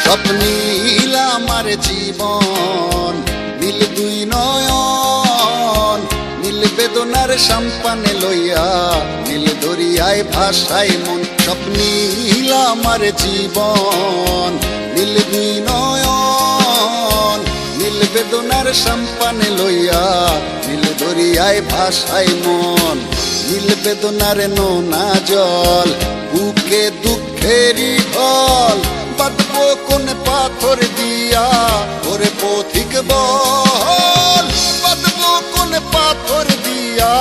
স্বপ্নীল আমার জীবন, নীল দুই নয়ন, নীল বেদনার সম্পানে লইয়া, নীল দরিয়ায় ভাসাই মন। স্বপ্নীল আমার জীবন, নীল দুই নয়ন, নীল বেদনার সম্পানে লইয়া, নীল দরিয়ায় ভাসাই মন। নীল বেদনার নোনা জল, বুকে দুঃখেরই ঢল, বাঁধবো কোন পাথর দিয়া, ওরে পথিক বল। বাঁধবো কোন পাথর দিয়া,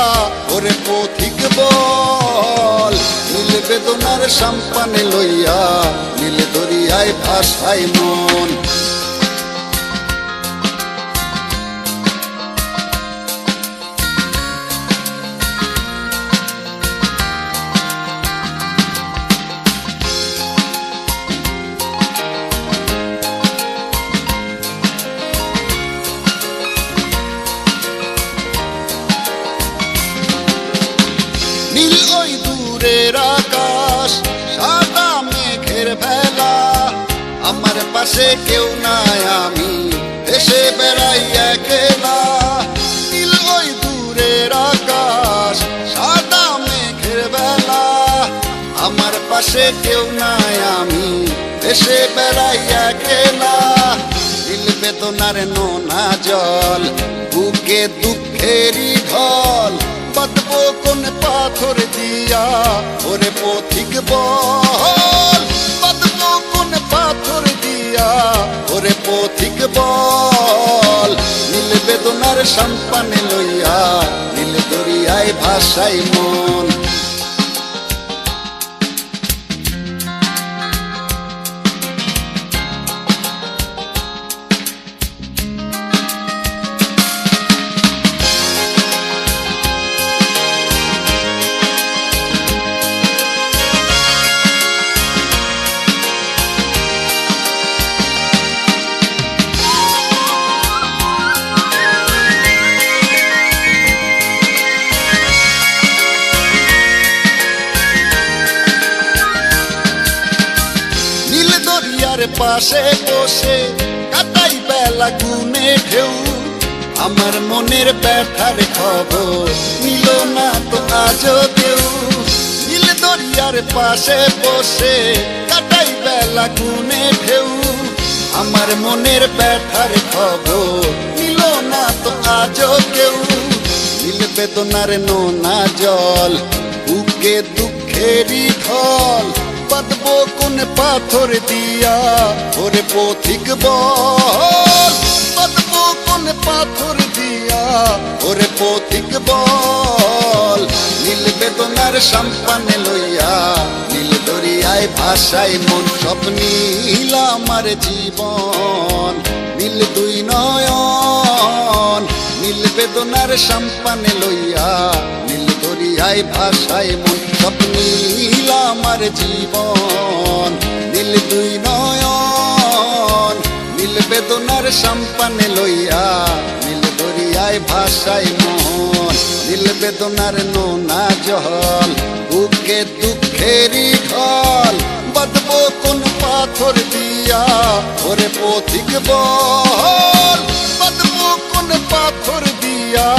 ওরে পথিক বল। নীল বেদনার সম্পানে লইয়া, নীল দরিয়ায় ভাসাই মন। নীল ওই দূরের আকাশ, সাদা মেঘের ভেলা, আমার পাশে কেউ নাই, আমি দেশে বেড়াই একলা। নীল ওই দূরের আকাশ, সাদা মেঘের ভেলা, আমার পাশে কেউ নাই, আমি দেশে বেড়াই একলা। নীল বেদনার নোনা জল, বুকে দুঃখেরই ঢল, বাঁধবো কোন পাথর দিয়া, ওরে পথিক বল। বাঁধবো কোন পাথর দিয়া, ওরে পথিক বল। নীল বেদনার সম্পানে লইয়া, নীল দরিয়ায় ভাসাই মন। পাশে বসে কাটাই বেলা গুনে ঢেউ, আমার মনের ব্যথার খবর নিল না তো আজও কেউ। নীল দরিয়ার পাশে বসে কাটাই বেলা গুনে ঢেউ, আমার মনের ব্যথার খবর নিল না তো আজও কেউ। নীল বেদনার নোনা জল, বুকে দুঃখেরই ঢল, বাঁধবো কোন পাথর দিয়া, ওরে পথিক বল। বাঁধবো কোন পাথর দিয়া, ওরে পথিক বল। নীল বেদনার সম্পানে লইয়া, নীল দরিয়ায় ভাসাই মন। স্বপ্নীল আমার জীবন, নীল দুই নয়ন, নীল বেদনার সম্পানে লইয়া, নীল দরিয়ায় ভাসাই মন। স্বপ্নীল আমার জীবন, নীল দুই নয়ন, নীল বেদনার সম্পানে লইয়া, নীল দরিয়ায় ভাসাই মন। নীল বেদনার নোনা জল, বুকে দুঃখেরই ঢল, বাঁধবো কোন পাথর দিয়া, ওরে পথিক বল। বাঁধবো কোন পাথর দিয়া,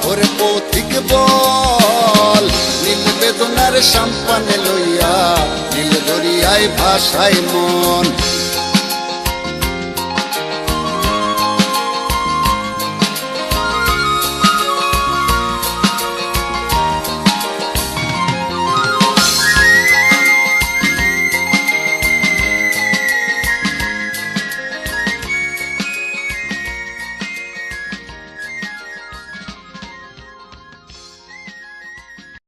ওরে পথিক বল। নীল বেদনার সম্পানে লইয়া, নীল দরিয়ায় ভাসাই মন।